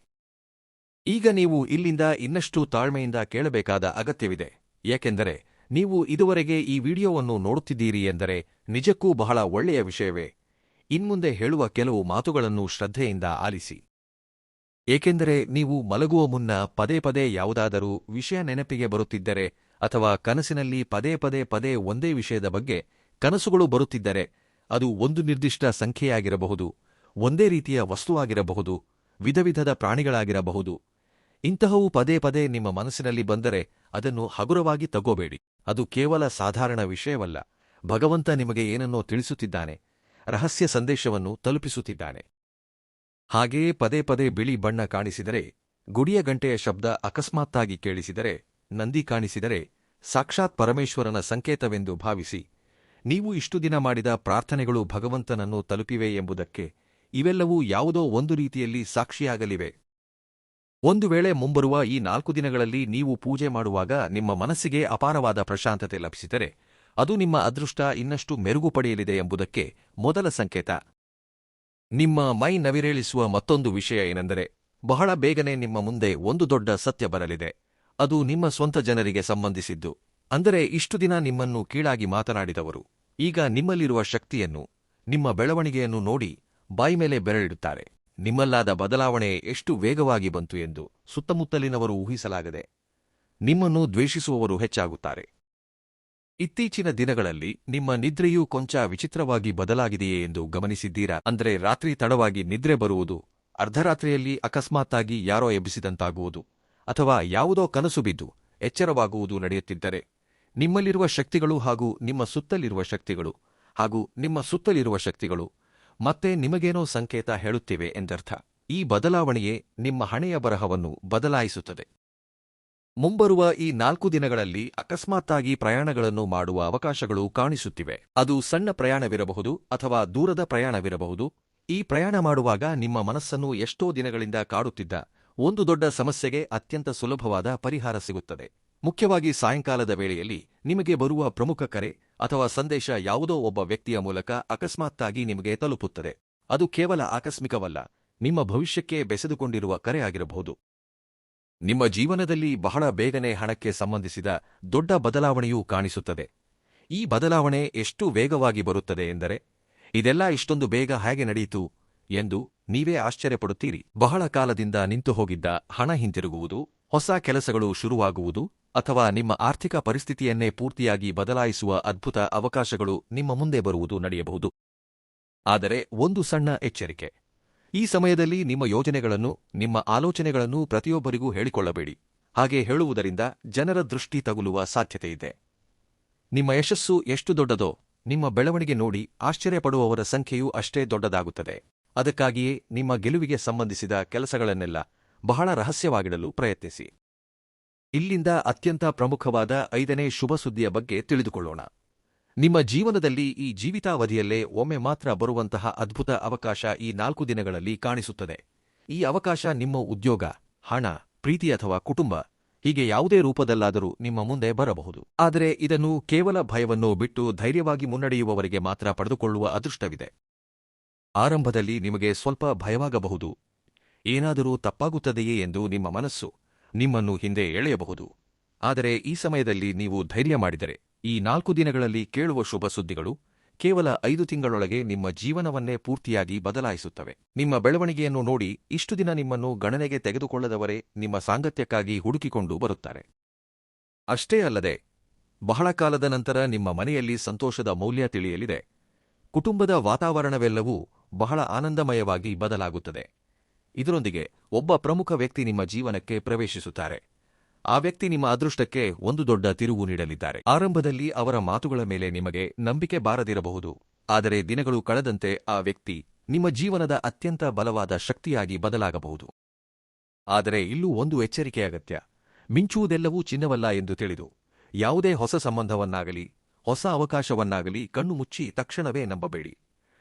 ಈಗ ನೀವು ಇಲ್ಲಿಂದ ಇನ್ನಷ್ಟು ತಾಳ್ಮೆಯಿಂದ ಕೇಳಬೇಕಾದ ಅಗತ್ಯವಿದೆ, ಏಕೆಂದರೆ ನೀವು ಇದುವರೆಗೆ ಈ ವಿಡಿಯೋವನ್ನು ನೋಡುತ್ತಿದ್ದೀರಿ ಎಂದರೆ ನಿಜಕ್ಕೂ ಬಹಳ ಒಳ್ಳೆಯ ವಿಷಯವೇ. ಇನ್ಮುಂದೆ ಹೇಳುವ ಕೆಲವು ಮಾತುಗಳನ್ನು ಶ್ರದ್ಧೆಯಿಂದ ಆಲಿಸಿ. ಏಕೆಂದರೆ ನೀವು ಮಲಗುವ ಮುನ್ನ ಪದೇ ಪದೇ ಯಾವುದಾದರೂ ವಿಷಯ ನೆನಪಿಗೆ ಬರುತ್ತಿದ್ದರೆ ಅಥವಾ ಕನಸಿನಲ್ಲಿ ಪದೇ ಒಂದೇ ವಿಷಯದ ಬಗ್ಗೆ ಕನಸುಗಳು ಬರುತ್ತಿದ್ದರೆ, ಅದು ಒಂದು ನಿರ್ದಿಷ್ಟ ಸಂಖ್ಯೆಯಾಗಿರಬಹುದು, ಒಂದೇ ರೀತಿಯ ವಸ್ತುವಾಗಿರಬಹುದು, ವಿಧವಿಧದ ಪ್ರಾಣಿಗಳಾಗಿರಬಹುದು. ಇಂತಹವು ಪದೇ ನಿಮ್ಮ ಮನಸ್ಸಿನಲ್ಲಿ ಬಂದರೆ ಅದನ್ನು ಹಗುರವಾಗಿ ತಗೋಬೇಡಿ. ಅದು ಕೇವಲ ಸಾಧಾರಣ ವಿಷಯವಲ್ಲ. ಭಗವಂತ ನಿಮಗೆ ಏನನ್ನೋ ತಿಳಿಸುತ್ತಿದ್ದಾನೆ, ರಹಸ್ಯ ಸಂದೇಶವನ್ನು ತಲುಪಿಸುತ್ತಿದ್ದಾನೆ. ಹಾಗೆಯೇ ಪದೇ ಬಿಳಿ ಬಣ್ಣ ಕಾಣಿಸಿದರೆ, ಗುಡಿಯ ಗಂಟೆಯ ಶಬ್ದ ಅಕಸ್ಮಾತ್ತಾಗಿ ಕೇಳಿಸಿದರೆ, ನಂದಿ ಕಾಣಿಸಿದರೆ ಸಾಕ್ಷಾತ್ ಪರಮೇಶ್ವರನ ಸಂಕೇತವೆಂದು ಭಾವಿಸಿ. ನೀವು ಇಷ್ಟು ದಿನ ಮಾಡಿದ ಪ್ರಾರ್ಥನೆಗಳು ಭಗವಂತನನ್ನು ತಲುಪಿವೆ ಎಂಬುದಕ್ಕೆ ಇವೆಲ್ಲವೂ ಯಾವುದೋ ಒಂದು ರೀತಿಯಲ್ಲಿ ಸಾಕ್ಷಿಯಾಗಲಿವೆ. ಒಂದು ವೇಳೆ ಮುಂಬರುವ ಈ 4 ದಿನಗಳಲ್ಲಿ ನೀವು ಪೂಜೆ ಮಾಡುವಾಗ ನಿಮ್ಮ ಮನಸ್ಸಿಗೆ ಅಪಾರವಾದ ಪ್ರಶಾಂತತೆ ಲಭಿಸಿದರೆ, ಅದು ನಿಮ್ಮ ಅದೃಷ್ಟ ಇನ್ನಷ್ಟು ಮೆರುಗು ಪಡೆಯಲಿದೆ ಎಂಬುದಕ್ಕೆ ಮೊದಲ ಸಂಕೇತ. ನಿಮ್ಮ ಮೈ ನವಿರೇಳಿಸುವ ಮತ್ತೊಂದು ವಿಷಯ ಏನೆಂದರೆ, ಬಹಳ ಬೇಗನೆ ನಿಮ್ಮ ಮುಂದೆ ಒಂದು ದೊಡ್ಡ ಸತ್ಯ ಬರಲಿದೆ. ಅದು ನಿಮ್ಮ ಸ್ವಂತ ಜನರಿಗೆ ಸಂಬಂಧಿಸಿದ್ದು. ಅಂದರೆ ಇಷ್ಟು ದಿನ ನಿಮ್ಮನ್ನು ಕೀಳಾಗಿ ಮಾತನಾಡಿದವರು ಈಗ ನಿಮ್ಮಲ್ಲಿರುವ ಶಕ್ತಿಯನ್ನು, ನಿಮ್ಮ ಬೆಳವಣಿಗೆಯನ್ನು ನೋಡಿ ಬಾಯಿಮೇಲೆ ಬೆರಳಿಡುತ್ತಾರೆ. ನಿಮ್ಮಲ್ಲಾದ ಬದಲಾವಣೆ ಎಷ್ಟು ವೇಗವಾಗಿ ಬಂತು ಎಂದು ಸುತ್ತಮುತ್ತಲಿನವರು ಊಹಿಸಲಾಗದೆ ನಿಮ್ಮನ್ನು ದ್ವೇಷಿಸುವವರು ಹೆಚ್ಚಾಗುತ್ತಾರೆ. ಇತ್ತೀಚಿನ ದಿನಗಳಲ್ಲಿ ನಿಮ್ಮ ನಿದ್ರೆಯೂ ಕೊಂಚ ವಿಚಿತ್ರವಾಗಿ ಬದಲಾಗಿದೆಯೇ ಎಂದು ಗಮನಿಸಿದ್ದೀರಾ? ಅಂದರೆ ರಾತ್ರಿ ತಡವಾಗಿ ನಿದ್ರೆ ಬರುವುದು, ಅರ್ಧರಾತ್ರಿಯಲ್ಲಿ ಅಕಸ್ಮಾತ್ತಾಗಿ ಯಾರೋ ಎಬ್ಬಿಸಿದಂತಾಗುವುದು, ಅಥವಾ ಯಾವುದೋ ಕನಸು ಬಿದ್ದು ಎಚ್ಚರವಾಗುವುದು ನಡೆಯುತ್ತಿದ್ದರೆ, ನಿಮ್ಮಲ್ಲಿರುವ ಶಕ್ತಿಗಳು ಹಾಗೂ ನಿಮ್ಮ ಸುತ್ತಲಿರುವ ಶಕ್ತಿಗಳು ಮತ್ತೆ ನಿಮಗೇನೋ ಸಂಕೇತ ಹೇಳುತ್ತಿವೆ ಎಂದರ್ಥ. ಈ ಬದಲಾವಣೆಯೇ ನಿಮ್ಮ ಹಣೆಯ ಬರಹವನ್ನು ಬದಲಾಯಿಸುತ್ತದೆ. ಮುಂಬರುವ ಈ 4 ದಿನಗಳಲ್ಲಿ ಅಕಸ್ಮಾತ್ತಾಗಿ ಪ್ರಯಾಣಗಳನ್ನು ಮಾಡುವ ಅವಕಾಶಗಳು ಕಾಣಿಸುತ್ತಿವೆ. ಅದು ಸಣ್ಣ ಪ್ರಯಾಣವಿರಬಹುದು ಅಥವಾ ದೂರದ ಪ್ರಯಾಣವಿರಬಹುದು. ಈ ಪ್ರಯಾಣ ಮಾಡುವಾಗ ನಿಮ್ಮ ಮನಸ್ಸನ್ನು ಎಷ್ಟೋ ದಿನಗಳಿಂದ ಕಾಡುತ್ತಿದ್ದ ಒಂದು ದೊಡ್ಡ ಸಮಸ್ಯೆಗೆ ಅತ್ಯಂತ ಸುಲಭವಾದ ಪರಿಹಾರ ಸಿಗುತ್ತದೆ. ಮುಖ್ಯವಾಗಿ ಸಾಯಂಕಾಲದ ವೇಳೆಯಲ್ಲಿ ನಿಮಗೆ ಬರುವ ಪ್ರಮುಖ ಕರೆ ಅಥವಾ ಸಂದೇಶ ಯಾವುದೋ ಒಬ್ಬ ವ್ಯಕ್ತಿಯ ಮೂಲಕ ಅಕಸ್ಮಾತ್ತಾಗಿ ನಿಮಗೆ ತಲುಪುತ್ತದೆ. ಅದು ಕೇವಲ ಆಕಸ್ಮಿಕವಲ್ಲ, ನಿಮ್ಮ ಭವಿಷ್ಯಕ್ಕೆ ಬೆಸೆದುಕೊಂಡಿರುವ ಕರೆ ಆಗಿರಬಹುದು. ನಿಮ್ಮ ಜೀವನದಲ್ಲಿ ಬಹಳ ಬೇಗನೆ ಹಣಕ್ಕೆ ಸಂಬಂಧಿಸಿದ ದೊಡ್ಡ ಬದಲಾವಣೆಯೂ ಕಾಣಿಸುತ್ತದೆ. ಈ ಬದಲಾವಣೆ ಎಷ್ಟು ವೇಗವಾಗಿ ಬರುತ್ತದೆ ಎಂದರೆ, ಇದೆಲ್ಲ ಇಷ್ಟೊಂದು ಬೇಗ ಹೇಗೆ ನಡೆಯಿತು ಎಂದು ನೀವೇ ಆಶ್ಚರ್ಯಪಡುತ್ತೀರಿ. ಬಹಳ ಕಾಲದಿಂದ ನಿಂತು ಹೋಗಿದ್ದ ಹಣ ಹಿಂತಿರುಗುವುದು, ಹೊಸ ಕೆಲಸಗಳು ಶುರುವಾಗುವುದು, ಅಥವಾ ನಿಮ್ಮ ಆರ್ಥಿಕ ಪರಿಸ್ಥಿತಿಯನ್ನೇ ಪೂರ್ತಿಯಾಗಿ ಬದಲಾಯಿಸುವ ಅದ್ಭುತ ಅವಕಾಶಗಳು ನಿಮ್ಮ ಮುಂದೆ ಬರುವುದು ನಡೆಯಬಹುದು. ಆದರೆ ಒಂದು ಸಣ್ಣ ಎಚ್ಚರಿಕೆ: ಈ ಸಮಯದಲ್ಲಿ ನಿಮ್ಮ ಯೋಜನೆಗಳನ್ನು, ನಿಮ್ಮ ಆಲೋಚನೆಗಳನ್ನು ಪ್ರತಿಯೊಬ್ಬರಿಗೂ ಹೇಳಿಕೊಳ್ಳಬೇಡಿ. ಹಾಗೆ ಹೇಳುವುದರಿಂದ ಜನರ ದೃಷ್ಟಿ ತಗುಲುವ ಸಾಧ್ಯತೆಯಿದೆ. ನಿಮ್ಮ ಯಶಸ್ಸು ಎಷ್ಟು ದೊಡ್ಡದೋ, ನಿಮ್ಮ ಬೆಳವಣಿಗೆ ನೋಡಿ ಆಶ್ಚರ್ಯಪಡುವವರ ಸಂಖ್ಯೆಯೂ ಅಷ್ಟೇ ದೊಡ್ಡದಾಗುತ್ತದೆ. ಅದಕ್ಕಾಗಿಯೇ ನಿಮ್ಮ ಗೆಲುವಿಗೆ ಸಂಬಂಧಿಸಿದ ಕೆಲಸಗಳನ್ನೆಲ್ಲ ಬಹಳ ರಹಸ್ಯವಾಗಿಡಲು ಪ್ರಯತ್ನಿಸಿ. ಇಲ್ಲಿಂದ ಅತ್ಯಂತ ಪ್ರಮುಖವಾದ 5ನೇ ಶುಭ ಸುದ್ದಿಯ ಬಗ್ಗೆ ತಿಳಿದುಕೊಳ್ಳೋಣ. ನಿಮ್ಮ ಜೀವನದಲ್ಲಿ ಈ ಜೀವಿತಾವಧಿಯಲ್ಲೇ ಒಮ್ಮೆ ಮಾತ್ರ ಬರುವಂತಹ ಅದ್ಭುತ ಅವಕಾಶ ಈ 4 ದಿನಗಳಲ್ಲಿ ಕಾಣಿಸುತ್ತದೆ. ಈ ಅವಕಾಶ ನಿಮ್ಮ ಉದ್ಯೋಗ, ಹಣ, ಪ್ರೀತಿ ಅಥವಾ ಕುಟುಂಬ, ಹೀಗೆ ಯಾವುದೇ ರೂಪದಲ್ಲಾದರೂ ನಿಮ್ಮ ಮುಂದೆ ಬರಬಹುದು. ಆದರೆ ಇದನ್ನು ಕೇವಲ ಭಯವನ್ನು ಬಿಟ್ಟು ಧೈರ್ಯವಾಗಿ ಮುನ್ನಡೆಯುವವರಿಗೆ ಮಾತ್ರ ಪಡೆದುಕೊಳ್ಳುವ ಅದೃಷ್ಟವಿದೆ. ಆರಂಭದಲ್ಲಿ ನಿಮಗೆ ಸ್ವಲ್ಪ ಭಯವಾಗಬಹುದು. ಏನಾದರೂ ತಪ್ಪಾಗುತ್ತದೆಯೇ ಎಂದು ನಿಮ್ಮ ಮನಸ್ಸು ನಿಮ್ಮನ್ನು ಹಿಂದೆ ಎಳೆಯಬಹುದು. ಆದರೆ ಈ ಸಮಯದಲ್ಲಿ ನೀವು ಧೈರ್ಯ ಮಾಡಿದರೆ, ಈ 4 ದಿನಗಳಲ್ಲಿ ಕೇಳುವ ಶುಭ ಸುದ್ದಿಗಳು ಕೇವಲ 5 ತಿಂಗಳೊಳಗೆ ನಿಮ್ಮ ಜೀವನವನ್ನೇ ಪೂರ್ತಿಯಾಗಿ ಬದಲಾಯಿಸುತ್ತವೆ. ನಿಮ್ಮ ಬೆಳವಣಿಗೆಯನ್ನು ನೋಡಿ ಇಷ್ಟು ದಿನ ನಿಮ್ಮನ್ನು ಗಣನೆಗೆ ತೆಗೆದುಕೊಳ್ಳದವರೇ ನಿಮ್ಮ ಸಾಂಗತ್ಯಕ್ಕಾಗಿ ಹುಡುಕಿಕೊಂಡು ಬರುತ್ತಾರೆ. ಅಷ್ಟೇ ಅಲ್ಲದೆ, ಬಹಳ ಕಾಲದ ನಂತರ ನಿಮ್ಮ ಮನೆಯಲ್ಲಿ ಸಂತೋಷದ ಮೌಲ್ಯ ತಿಳಿಯಲಿದೆ. ಕುಟುಂಬದ ವಾತಾವರಣವೆಲ್ಲವೂ ಬಹಳ ಆನಂದಮಯವಾಗಿ ಬದಲಾಗುತ್ತದೆ. ಇದರೊಂದಿಗೆ ಒಬ್ಬ ಪ್ರಮುಖ ವ್ಯಕ್ತಿ ನಿಮ್ಮ ಜೀವನಕ್ಕೆ ಪ್ರವೇಶಿಸುತ್ತಾರೆ. ಆ ವ್ಯಕ್ತಿ ನಿಮ್ಮ ಅದೃಷ್ಟಕ್ಕೆ ಒಂದು ದೊಡ್ಡ ತಿರುವು ನೀಡಲಿದ್ದಾರೆ. ಆರಂಭದಲ್ಲಿ ಅವರ ಮಾತುಗಳ ಮೇಲೆ ನಿಮಗೆ ನಂಬಿಕೆ ಬಾರದಿರಬಹುದು. ಆದರೆ ದಿನಗಳು ಕಳೆದಂತೆ ಆ ವ್ಯಕ್ತಿ ನಿಮ್ಮ ಜೀವನದ ಅತ್ಯಂತ ಬಲವಾದ ಶಕ್ತಿಯಾಗಿ ಬದಲಾಗಬಹುದು. ಆದರೆ ಇಲ್ಲೂ ಒಂದು ಎಚ್ಚರಿಕೆ ಅಗತ್ಯ. ಮಿಂಚುವುದೆಲ್ಲವೂ ಚಿನ್ನವಲ್ಲ ಎಂದು ತಿಳಿದು ಯಾವುದೇ ಹೊಸ ಸಂಬಂಧವನ್ನಾಗಲಿ ಹೊಸ ಅವಕಾಶವನ್ನಾಗಲಿ ಕಣ್ಣು ಮುಚ್ಚಿ ತಕ್ಷಣವೇ ನಂಬಬೇಡಿ.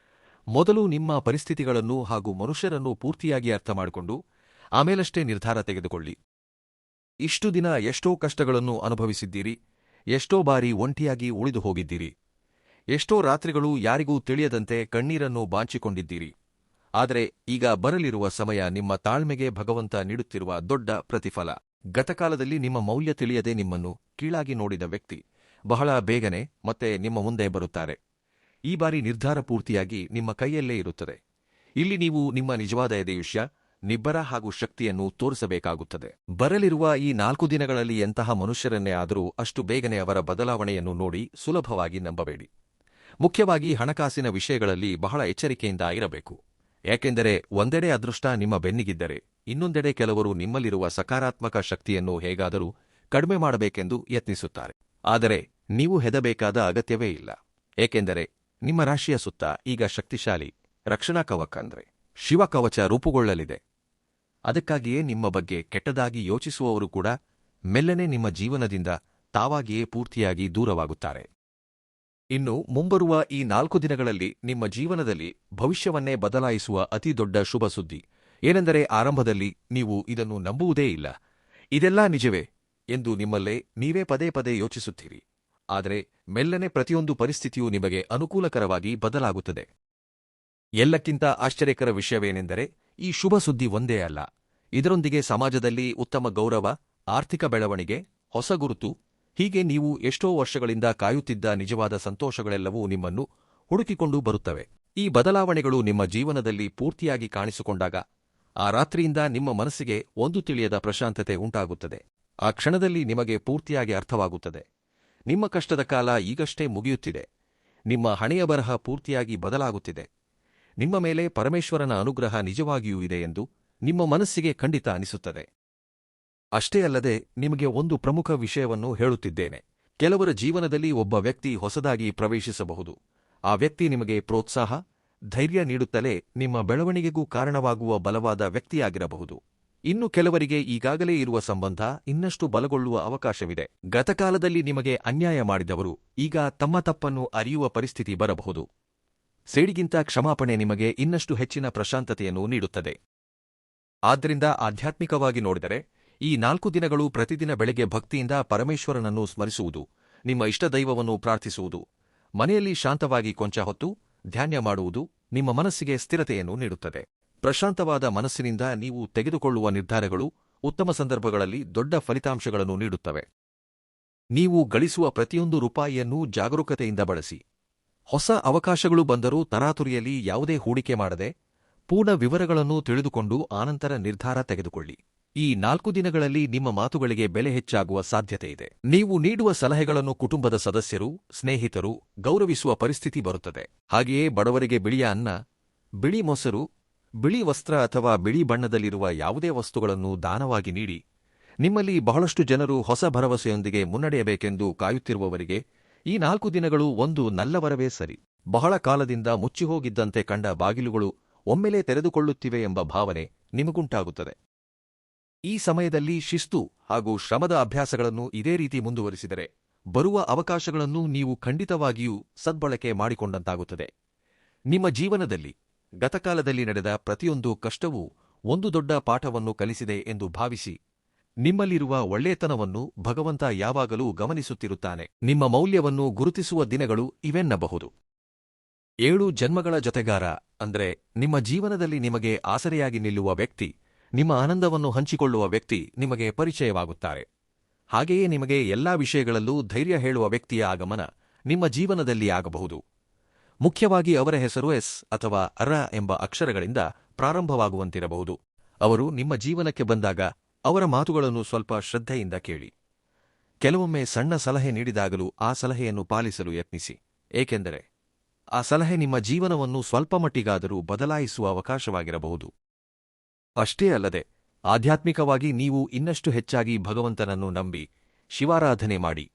ಮೊದಲು ನಿಮ್ಮ ಪರಿಸ್ಥಿತಿಗಳನ್ನು ಹಾಗೂ ಮನುಷ್ಯರನ್ನು ಪೂರ್ತಿಯಾಗಿ ಅರ್ಥಮಾಡಿಕೊಂಡು ಆಮೇಲಷ್ಟೇ ನಿರ್ಧಾರ ತೆಗೆದುಕೊಳ್ಳಿ. ಇಷ್ಟು ದಿನ ಎಷ್ಟೋ ಕಷ್ಟಗಳನ್ನು ಅನುಭವಿಸಿದ್ದೀರಿ, ಎಷ್ಟೋ ಬಾರಿ ಒಂಟಿಯಾಗಿ ಉಳಿದು ಹೋಗಿದ್ದೀರಿ, ಎಷ್ಟೋ ರಾತ್ರಿಗಳು ಯಾರಿಗೂ ತಿಳಿಯದಂತೆ ಕಣ್ಣೀರನ್ನು ಬಾಚಿಕೊಂಡಿದ್ದೀರಿ. ಆದರೆ ಈಗ ಬರಲಿರುವ ಸಮಯ ನಿಮ್ಮ ತಾಳ್ಮೆಗೆ ಭಗವಂತ ನೀಡುತ್ತಿರುವ ದೊಡ್ಡ ಪ್ರತಿಫಲ. ಗತಕಾಲದಲ್ಲಿ ನಿಮ್ಮ ಮೌಲ್ಯ ತಿಳಿಯದೆ ನಿಮ್ಮನ್ನು ಕೀಳಾಗಿ ನೋಡಿದ ವ್ಯಕ್ತಿ ಬಹಳ ಬೇಗನೆ ಮತ್ತೆ ನಿಮ್ಮ ಮುಂದೆ ಬರುತ್ತಾರೆ. ಈ ಬಾರಿ ನಿರ್ಧಾರ ಪೂರ್ತಿಯಾಗಿ ನಿಮ್ಮ ಕೈಯಲ್ಲೇ ಇರುತ್ತದೆ. ಇಲ್ಲಿ ನೀವು ನಿಮ್ಮ ನಿಜವಾದ ಎದೆಯುಷ್ಯ, ನಿಬ್ಬರ ಹಾಗೂ ಶಕ್ತಿಯನ್ನು ತೋರಿಸಬೇಕಾಗುತ್ತದೆ. ಬರಲಿರುವ ಈ 4 ದಿನಗಳಲ್ಲಿ ಎಂತಹ ಮನುಷ್ಯರನ್ನೇ ಆದರೂ ಅಷ್ಟು ಬೇಗನೆ ಅವರ ಬದಲಾವಣೆಯನ್ನು ನೋಡಿ ಸುಲಭವಾಗಿ ನಂಬಬೇಡಿ. ಮುಖ್ಯವಾಗಿ ಹಣಕಾಸಿನ ವಿಷಯಗಳಲ್ಲಿ ಬಹಳ ಎಚ್ಚರಿಕೆಯಿಂದ ಇರಬೇಕು. ಏಕೆಂದರೆ ಒಂದೆಡೆ ಅದೃಷ್ಟ ನಿಮ್ಮ ಬೆನ್ನಿಗಿದ್ದರೆ ಇನ್ನೊಂದೆಡೆ ಕೆಲವರು ನಿಮ್ಮಲ್ಲಿರುವ ಸಕಾರಾತ್ಮಕ ಶಕ್ತಿಯನ್ನು ಹೇಗಾದರೂ ಕಡಿಮೆ ಮಾಡಬೇಕೆಂದು ಯತ್ನಿಸುತ್ತಾರೆ. ಆದರೆ ನೀವು ಹೆದಬೇಕಾದ ಅಗತ್ಯವೇ ಇಲ್ಲ. ಏಕೆಂದರೆ ನಿಮ್ಮ ರಾಶಿಯ ಸುತ್ತ ಈಗ ಶಕ್ತಿಶಾಲಿ ರಕ್ಷಣಾ ಕವಚ ಅಂದ್ರೆ ಶಿವಕವಚ ರೂಪುಗೊಳ್ಳಲಿದೆ. ಅದಕ್ಕಾಗಿಯೇ ನಿಮ್ಮ ಬಗ್ಗೆ ಕೆಟ್ಟದಾಗಿ ಯೋಚಿಸುವವರು ಕೂಡ ಮೆಲ್ಲನೆ ನಿಮ್ಮ ಜೀವನದಿಂದ ತಾವಾಗಿಯೇ ಪೂರ್ತಿಯಾಗಿ ದೂರವಾಗುತ್ತಾರೆ. ಇನ್ನು ಮುಂಬರುವ ಈ 4 ದಿನಗಳಲ್ಲಿ ನಿಮ್ಮ ಜೀವನದಲ್ಲಿ ಭವಿಷ್ಯವನ್ನೇ ಬದಲಾಯಿಸುವ ಅತಿ ದೊಡ್ಡ ಶುಭ ಸುದ್ದಿ ಏನೆಂದರೆ ಆರಂಭದಲ್ಲಿ ನೀವು ಇದನ್ನು ನಂಬುವುದೇ ಇಲ್ಲ, ಇದೆಲ್ಲ ನಿಜವೇ ಎಂದು ನಿಮ್ಮಲ್ಲೇ ನೀವೇ ಪದೇ ಪದೇ ಯೋಚಿಸುತ್ತೀರಿ. ಆದರೆ ಮೆಲ್ಲನೆ ಪ್ರತಿಯೊಂದು ಪರಿಸ್ಥಿತಿಯೂ ನಿಮಗೆ ಅನುಕೂಲಕರವಾಗಿ ಬದಲಾಗುತ್ತದೆ. ಎಲ್ಲಕ್ಕಿಂತ ಆಶ್ಚರ್ಯಕರ ವಿಷಯವೇನೆಂದರೆ ಈ ಶುಭ ಸುದ್ದಿ ಒಂದೇ ಅಲ್ಲ, ಇದರೊಂದಿಗೆ ಸಮಾಜದಲ್ಲಿ ಉತ್ತಮ ಗೌರವ, ಆರ್ಥಿಕ ಬೆಳವಣಿಗೆ, ಹೊಸ ಗುರುತು, ಹೀಗೆ ನೀವು ಎಷ್ಟೋ ವರ್ಷಗಳಿಂದ ಕಾಯುತ್ತಿದ್ದ ನಿಜವಾದ ಸಂತೋಷಗಳೆಲ್ಲವೂ ನಿಮ್ಮನ್ನು ಹುಡುಕಿಕೊಂಡು ಬರುತ್ತವೆ. ಈ ಬದಲಾವಣೆಗಳು ನಿಮ್ಮ ಜೀವನದಲ್ಲಿ ಪೂರ್ತಿಯಾಗಿ ಕಾಣಿಸಿಕೊಂಡಾಗ ಆ ರಾತ್ರಿಯಿಂದ ನಿಮ್ಮ ಮನಸ್ಸಿಗೆ ಒಂದು ತಿಳಿಯದ ಪ್ರಶಾಂತತೆ ಉಂಟಾಗುತ್ತದೆ. ಆ ಕ್ಷಣದಲ್ಲಿ ನಿಮಗೆ ಪೂರ್ತಿಯಾಗಿ ಅರ್ಥವಾಗುತ್ತದೆ, ನಿಮ್ಮ ಕಷ್ಟದ ಕಾಲ ಈಗಷ್ಟೇ ಮುಗಿಯುತ್ತಿದೆ, ನಿಮ್ಮ ಹಣೆಯ ಬರಹ ಪೂರ್ತಿಯಾಗಿ ಬದಲಾಗುತ್ತಿದೆ, ನಿಮ್ಮ ಮೇಲೆ ಪರಮೇಶ್ವರನ ಅನುಗ್ರಹ ನಿಜವಾಗಿಯೂ ಇದೆ ಎಂದು ನಿಮ್ಮ ಮನಸ್ಸಿಗೆ ಖಂಡಿತ ಅನಿಸುತ್ತದೆ. ಅಷ್ಟೇ ಅಲ್ಲದೆ ನಿಮಗೆ ಒಂದು ಪ್ರಮುಖ ವಿಷಯವನ್ನು ಹೇಳುತ್ತಿದ್ದೇನೆ. ಕೆಲವರ ಜೀವನದಲ್ಲಿ ಒಬ್ಬ ವ್ಯಕ್ತಿ ಹೊಸದಾಗಿ ಪ್ರವೇಶಿಸಬಹುದು. ಆ ವ್ಯಕ್ತಿ ನಿಮಗೆ ಪ್ರೋತ್ಸಾಹ, ಧೈರ್ಯ ನೀಡುತ್ತಲೇ ನಿಮ್ಮ ಬೆಳವಣಿಗೆಗೂ ಕಾರಣವಾಗುವ ಬಲವಾದ ವ್ಯಕ್ತಿಯಾಗಿರಬಹುದು. ಇನ್ನು ಕೆಲವರಿಗೆ ಈಗಾಗಲೇ ಇರುವ ಸಂಬಂಧ ಇನ್ನಷ್ಟು ಬಲಗೊಳ್ಳುವ ಅವಕಾಶವಿದೆ. ಗತಕಾಲದಲ್ಲಿ ನಿಮಗೆ ಅನ್ಯಾಯ ಮಾಡಿದವರು ಈಗ ತಮ್ಮ ತಪ್ಪನ್ನು ಅರಿಯುವ ಪರಿಸ್ಥಿತಿ ಬರಬಹುದು. ಸೇಡಿಗಿಂತ ಕ್ಷಮಾಪಣೆ ನಿಮಗೆ ಇನ್ನಷ್ಟು ಹೆಚ್ಚಿನ ಪ್ರಶಾಂತತೆಯನ್ನು ನೀಡುತ್ತದೆ. ಆದ್ದರಿಂದ ಆಧ್ಯಾತ್ಮಿಕವಾಗಿ ನೋಡಿದರೆ ಈ 4 ದಿನಗಳು ಪ್ರತಿದಿನ ಬೆಳಗ್ಗೆ ಭಕ್ತಿಯಿಂದ ಪರಮೇಶ್ವರನನ್ನು ಸ್ಮರಿಸುವುದು, ನಿಮ್ಮ ಇಷ್ಟದೈವವನ್ನು ಪ್ರಾರ್ಥಿಸುವುದು, ಮನೆಯಲ್ಲಿ ಶಾಂತವಾಗಿ ಕೊಂಚ ಹೊತ್ತು ಧ್ಯಾನ ಮಾಡುವುದು ನಿಮ್ಮ ಮನಸ್ಸಿಗೆ ಸ್ಥಿರತೆಯನ್ನು ನೀಡುತ್ತದೆ. ಪ್ರಶಾಂತವಾದ ಮನಸ್ಸಿನಿಂದ ನೀವು ತೆಗೆದುಕೊಳ್ಳುವ ನಿರ್ಧಾರಗಳು ಉತ್ತಮ ಸಂದರ್ಭಗಳಲ್ಲಿ ದೊಡ್ಡ ಫಲಿತಾಂಶಗಳನ್ನು ನೀಡುತ್ತವೆ. ನೀವು ಗಳಿಸುವ ಪ್ರತಿಯೊಂದು ರೂಪಾಯಿಯನ್ನೂ ಜಾಗರೂಕತೆಯಿಂದ ಬಳಸಿ. ಹೊಸ ಅವಕಾಶಗಳು ಬಂದರೂ ತರಾತುರಿಯಲ್ಲಿ ಯಾವುದೇ ಹೂಡಿಕೆ ಮಾಡದೆ ಪೂರ್ಣ ವಿವರಗಳನ್ನು ತಿಳಿದುಕೊಂಡು ಆನಂತರ ನಿರ್ಧಾರ ತೆಗೆದುಕೊಳ್ಳಿ. ಈ 4 ದಿನಗಳಲ್ಲಿ ನಿಮ್ಮ ಮಾತುಗಳಿಗೆ ಬೆಲೆ ಹೆಚ್ಚಾಗುವ ಸಾಧ್ಯತೆಯಿದೆ. ನೀವು ನೀಡುವ ಸಲಹೆಗಳನ್ನು ಕುಟುಂಬದ ಸದಸ್ಯರು, ಸ್ನೇಹಿತರು ಗೌರವಿಸುವ ಪರಿಸ್ಥಿತಿ ಬರುತ್ತದೆ. ಹಾಗೆಯೇ ಬಡವರಿಗೆ ಬಿಳಿಯ ಅನ್ನ, ಬಿಳಿ ಮೊಸರು, ಬಿಳಿ ವಸ್ತ್ರ ಅಥವಾ ಬಿಳಿ ಬಣ್ಣದಲ್ಲಿರುವ ಯಾವುದೇ ವಸ್ತುಗಳನ್ನು ದಾನವಾಗಿ ನೀಡಿ. ನಿಮ್ಮಲ್ಲಿ ಬಹಳಷ್ಟು ಜನರು ಹೊಸ ಭರವಸೆಯೊಂದಿಗೆ ಮುನ್ನಡೆಯಬೇಕೆಂದು ಕಾಯುತ್ತಿರುವವರಿಗೆ ಈ 4 ದಿನಗಳು ಒಂದು ನಲ್ಲ ವರವೇ ಸರಿ. ಬಹಳ ಕಾಲದಿಂದ ಮುಚ್ಚಿಹೋಗಿದ್ದಂತೆ ಕಂಡ ಬಾಗಿಲುಗಳು ಒಮ್ಮೆಲೇ ತೆರೆದುಕೊಳ್ಳುತ್ತಿವೆ ಎಂಬ ಭಾವನೆ ನಿಮಗುಂಟಾಗುತ್ತದೆ. ಈ ಸಮಯದಲ್ಲಿ ಶಿಸ್ತು ಹಾಗೂ ಶ್ರಮದ ಅಭ್ಯಾಸಗಳನ್ನು ಇದೇ ರೀತಿ ಮುಂದುವರಿಸಿದರೆ ಬರುವ ಅವಕಾಶಗಳನ್ನು ನೀವು ಖಂಡಿತವಾಗಿಯೂ ಸದ್ಬಳಕೆ ಮಾಡಿಕೊಂಡಂತಾಗುತ್ತದೆ. ನಿಮ್ಮ ಜೀವನದಲ್ಲಿ ಗತಕಾಲದಲ್ಲಿ ನಡೆದ ಪ್ರತಿಯೊಂದು ಕಷ್ಟವೂ ಒಂದು ದೊಡ್ಡ ಪಾಠವನ್ನು ಕಲಿಸಿದೆ ಎಂದು ಭಾವಿಸಿ. ನಿಮ್ಮಲ್ಲಿರುವ ಒಳ್ಳೆಯತನವನ್ನು ಭಗವಂತ ಯಾವಾಗಲೂ ಗಮನಿಸುತ್ತಿರುತ್ತಾನೆ. ನಿಮ್ಮ ಮೌಲ್ಯವನ್ನು ಗುರುತಿಸುವ ದಿನಗಳು ಇವೆನ್ನಬಹುದು. 7 ಜನ್ಮಗಳ ಜೊತೆಗಾರ ಅಂದ್ರೆ ನಿಮ್ಮ ಜೀವನದಲ್ಲಿ ನಿಮಗೆ ಆಸರೆಯಾಗಿ ನಿಲ್ಲುವ ವ್ಯಕ್ತಿ, ನಿಮ್ಮ ಆನಂದವನ್ನು ಹಂಚಿಕೊಳ್ಳುವ ವ್ಯಕ್ತಿ ನಿಮಗೆ ಪರಿಚಯವಾಗುತ್ತಾರೆ. ಹಾಗೆಯೇ ನಿಮಗೆ ಎಲ್ಲಾ ವಿಷಯಗಳಲ್ಲೂ ಧೈರ್ಯ ಹೇಳುವ ವ್ಯಕ್ತಿಯ ಆಗಮನ ನಿಮ್ಮ ಜೀವನದಲ್ಲಿ ಆಗಬಹುದು. ಮುಖ್ಯವಾಗಿ ಅವರ ಹೆಸರು ಎಸ್ ಅಥವಾ ಅರ ಎಂಬ ಅಕ್ಷರಗಳಿಂದ ಪ್ರಾರಂಭವಾಗುವಂತಿರಬಹುದು. ಅವರು ನಿಮ್ಮ ಜೀವನಕ್ಕೆ ಬಂದಾಗ ಅವರ ಮಾತುಗಳನ್ನು ಸ್ವಲ್ಪ ಶ್ರದ್ಧೆಯಿಂದ ಕೇಳಿ. ಕೆಲವೊಮ್ಮೆ ಸಣ್ಣ ಸಲಹೆ ನೀಡಿದಾಗಲೂ ಆ ಸಲಹೆಯನ್ನು ಪಾಲಿಸಲು ಯತ್ನಿಸಿ. ಏಕೆಂದರೆ ಆ ಸಲಹೆ ನಿಮ್ಮ ಜೀವನವನ್ನು ಸ್ವಲ್ಪ ಮಟ್ಟಿಗಾದರೂ ಬದಲಾಯಿಸುವ ಅವಕಾಶವಾಗಿರಬಹುದು. ಅಷ್ಟೇ ಅಲ್ಲದೆ ಆಧ್ಯಾತ್ಮಿಕವಾಗಿ ನೀವು ಇನ್ನಷ್ಟು ಹೆಚ್ಚಾಗಿ ಭಗವಂತನನ್ನು ನಂಬಿ ಶಿವಾರಾಧನೆ ಮಾಡಿ.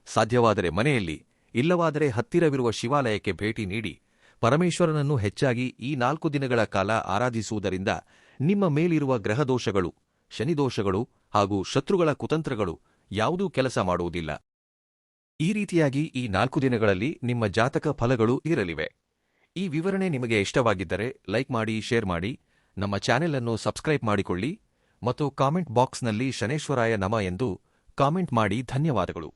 ಸಾಧ್ಯವಾದರೆ ಮನೆಯಲ್ಲಿ, ಇಲ್ಲವಾದರೆ ಹತ್ತಿರವಿರುವ ಶಿವಾಲಯಕ್ಕೆ ಭೇಟಿ ನೀಡಿ ಪರಮೇಶ್ವರನನ್ನು ಹೆಚ್ಚಾಗಿ ಈ 4 ದಿನಗಳ ಕಾಲ ಆರಾಧಿಸುವುದರಿಂದ ನಿಮ್ಮ ಮೇಲಿರುವ ಗ್ರಹದೋಷಗಳು, ಶನಿದೋಷಗಳು ಹಾಗೂ ಶತ್ರುಗಳ ಕುತಂತ್ರಗಳು ಯಾವುದೂ ಕೆಲಸ ಮಾಡುವುದಿಲ್ಲ. ಈ ರೀತಿಯಾಗಿ ಈ 4 ದಿನಗಳಲ್ಲಿ ನಿಮ್ಮ ಜಾತಕ ಫಲಗಳು ಇರಲಿವೆ. ಈ ವಿವರಣೆ ನಿಮಗೆ ಇಷ್ಟವಾಗಿದ್ದರೆ ಲೈಕ್ ಮಾಡಿ, ಶೇರ್ ಮಾಡಿ, ನಮ್ಮ ಚಾನೆಲ್ ಅನ್ನು ಸಬ್ಸ್ಕ್ರೈಬ್ ಮಾಡಿಕೊಳ್ಳಿ ಮತ್ತು ಕಾಮೆಂಟ್ ಬಾಕ್ಸ್ನಲ್ಲಿ ಶನೇಶ್ವರಾಯ ನಮ ಎಂದು ಕಾಮೆಂಟ್ ಮಾಡಿ. ಧನ್ಯವಾದಗಳು.